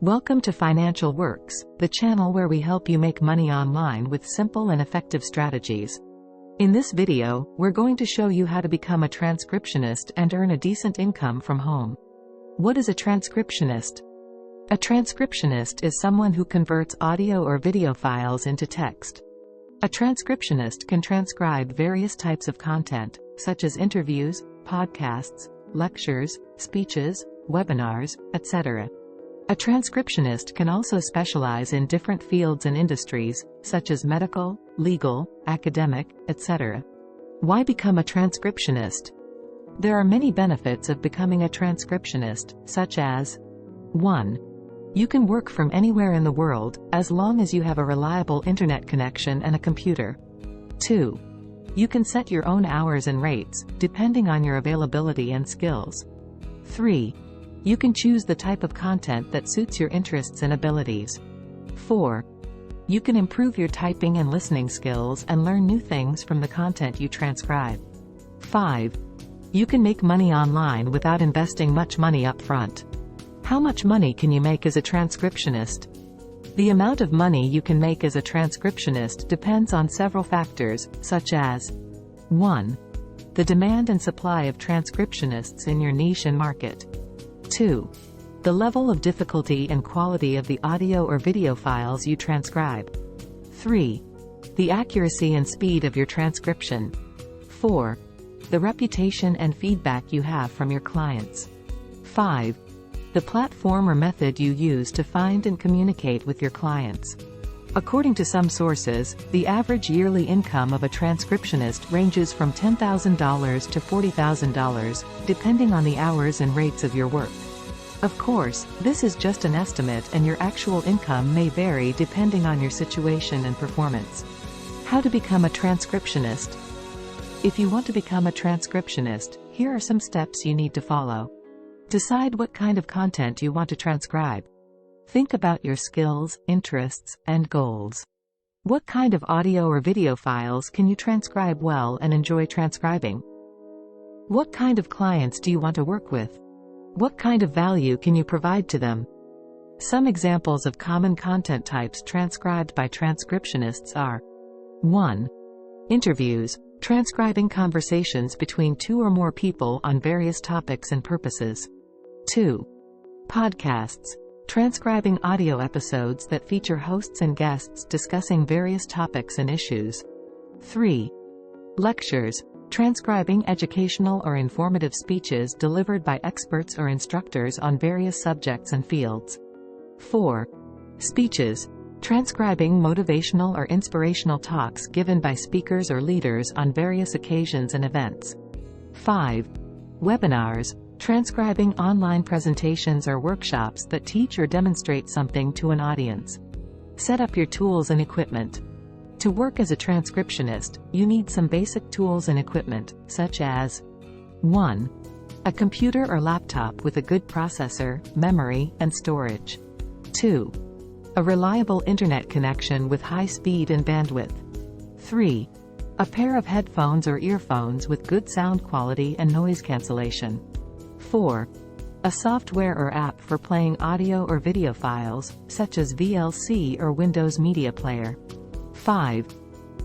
Welcome to Financial Works, the channel where we help you make money online with simple and effective strategies. In this video, we're going to show you how to become a transcriptionist and earn a decent income from home. What is a transcriptionist? A transcriptionist is someone who converts audio or video files into text. A transcriptionist can transcribe various types of content, such as interviews, podcasts, lectures, speeches, webinars, etc. A transcriptionist can also specialize in different fields and industries, such as medical, legal, academic, etc. Why become a transcriptionist? There are many benefits of becoming a transcriptionist, such as 1. You can work from anywhere in the world, as long as you have a reliable internet connection and a computer. 2. You can set your own hours and rates, depending on your availability and skills. 3. You can choose the type of content that suits your interests and abilities. 4. You can improve your typing and listening skills and learn new things from the content you transcribe. 5. You can make money online without investing much money up front. How much money can you make as a transcriptionist? The amount of money you can make as a transcriptionist depends on several factors, such as 1. The demand and supply of transcriptionists in your niche and market. 2. The level of difficulty and quality of the audio or video files you transcribe. 3. The accuracy and speed of your transcription. 4. The reputation and feedback you have from your clients. 5. The platform or method you use to find and communicate with your clients. According to some sources, the average yearly income of a transcriptionist ranges from $10,000 to $40,000, depending on the hours and rates of your work. Of course, this is just an estimate and your actual income may vary depending on your situation and performance. How to become a transcriptionist? If you want to become a transcriptionist, here are some steps you need to follow. Decide what kind of content you want to transcribe. Think about your skills, interests, and goals. What kind of audio or video files can you transcribe well and enjoy transcribing? What kind of clients do you want to work with? What kind of value can you provide to them? Some examples of common content types transcribed by transcriptionists are 1. Interviews, transcribing conversations between two or more people on various topics and purposes. 2. Podcasts, transcribing audio episodes that feature hosts and guests discussing various topics and issues. 3. Lectures, transcribing educational or informative speeches delivered by experts or instructors on various subjects and fields. 4. Speeches, transcribing motivational or inspirational talks given by speakers or leaders on various occasions and events. 5. Webinars, transcribing online presentations or workshops that teach or demonstrate something to an audience. Set up your tools and equipment. To work as a transcriptionist, you need some basic tools and equipment, such as 1. A computer or laptop with a good processor, memory, and storage. 2. A reliable internet connection with high speed and bandwidth. 3. A pair of headphones or earphones with good sound quality and noise cancellation. 4. A software or app for playing audio or video files, such as VLC or Windows Media Player. 5.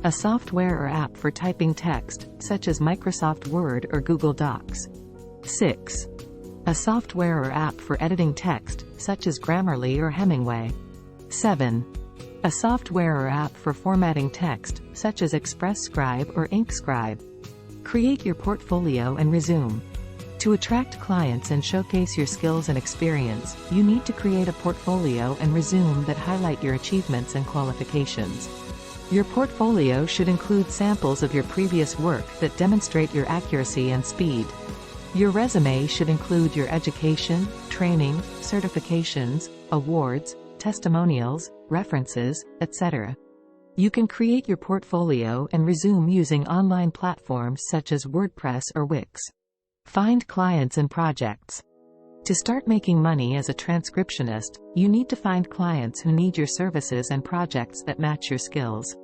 A software or app for typing text, such as Microsoft Word or Google Docs. 6. A software or app for editing text, such as Grammarly or Hemingway. 7. A software or app for formatting text, such as ExpressScribe or InkScribe. Create your portfolio and resume. To attract clients and showcase your skills and experience, you need to create a portfolio and resume that highlight your achievements and qualifications. Your portfolio should include samples of your previous work that demonstrate your accuracy and speed. Your resume should include your education, training, certifications, awards, testimonials, references, etc. You can create your portfolio and resume using online platforms such as WordPress or Wix. Find clients and projects. To start making money as a transcriptionist, you need to find clients who need your services and projects that match your skills.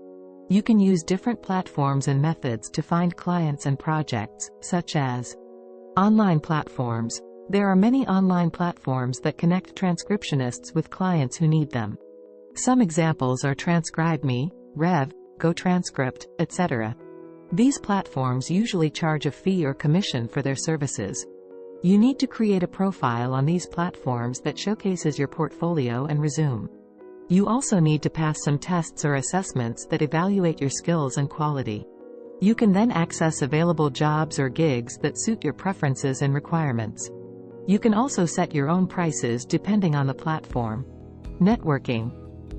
You can use different platforms and methods to find clients and projects, such as online platforms, There are many online platforms that connect transcriptionists with clients who need them. Some examples are TranscribeMe, Rev, GoTranscript, etc. These platforms usually charge a fee or commission for their services. You need to create a profile on these platforms that showcases your portfolio and resume. You also need to pass some tests or assessments that evaluate your skills and quality. You can then access available jobs or gigs that suit your preferences and requirements. You can also set your own prices depending on the platform. Networking.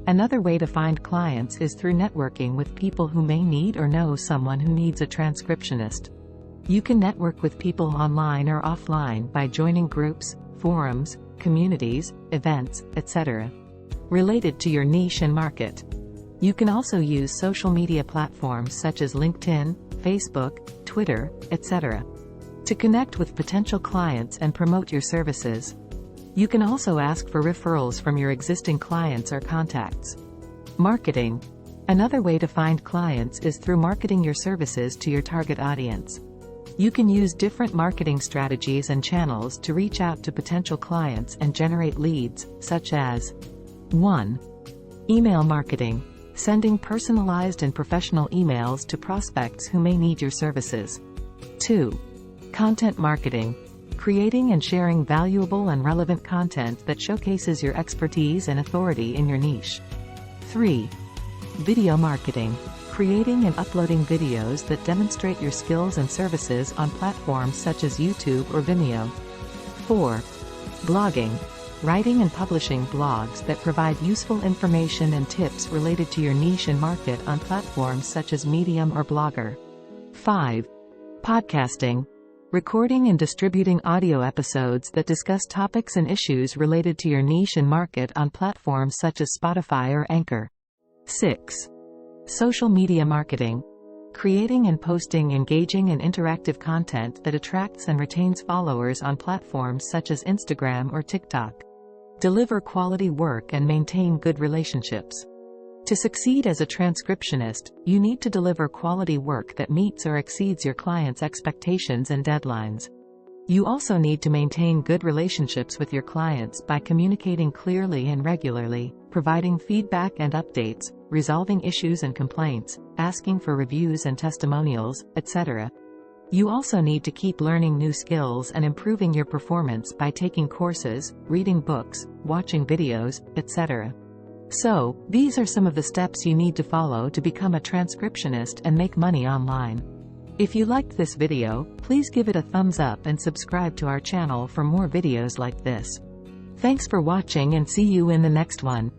Another way to find clients is through networking with people who may need or know someone who needs a transcriptionist. You can network with people online or offline by joining groups, forums, communities, events, etc. related to your niche and market. You can also use social media platforms such as LinkedIn, Facebook, Twitter, etc. to connect with potential clients and promote your services. You can also ask for referrals from your existing clients or contacts. Marketing. Another way to find clients is through marketing your services to your target audience. You can use different marketing strategies and channels to reach out to potential clients and generate leads, such as 1. Email marketing. Sending personalized and professional emails to prospects who may need your services. 2. Content marketing. Creating and sharing valuable and relevant content that showcases your expertise and authority in your niche. 3. Video marketing. Creating and uploading videos that demonstrate your skills and services on platforms such as YouTube or Vimeo. 4. Blogging. Writing and publishing blogs that provide useful information and tips related to your niche and market on platforms such as Medium or Blogger. 5. Podcasting. Recording and distributing audio episodes that discuss topics and issues related to your niche and market on platforms such as Spotify or Anchor. 6. Social media marketing. Creating and posting engaging and interactive content that attracts and retains followers on platforms such as Instagram or TikTok. Deliver quality work and maintain good relationships. To succeed as a transcriptionist, you need to deliver quality work that meets or exceeds your clients' expectations and deadlines. You also need to maintain good relationships with your clients by communicating clearly and regularly, providing feedback and updates, resolving issues and complaints, asking for reviews and testimonials, etc. You also need to keep learning new skills and improving your performance by taking courses, reading books, watching videos, etc. So, these are some of the steps you need to follow to become a transcriptionist and make money online. If you liked this video, please give it a thumbs up and subscribe to our channel for more videos like this. Thanks for watching and see you in the next one.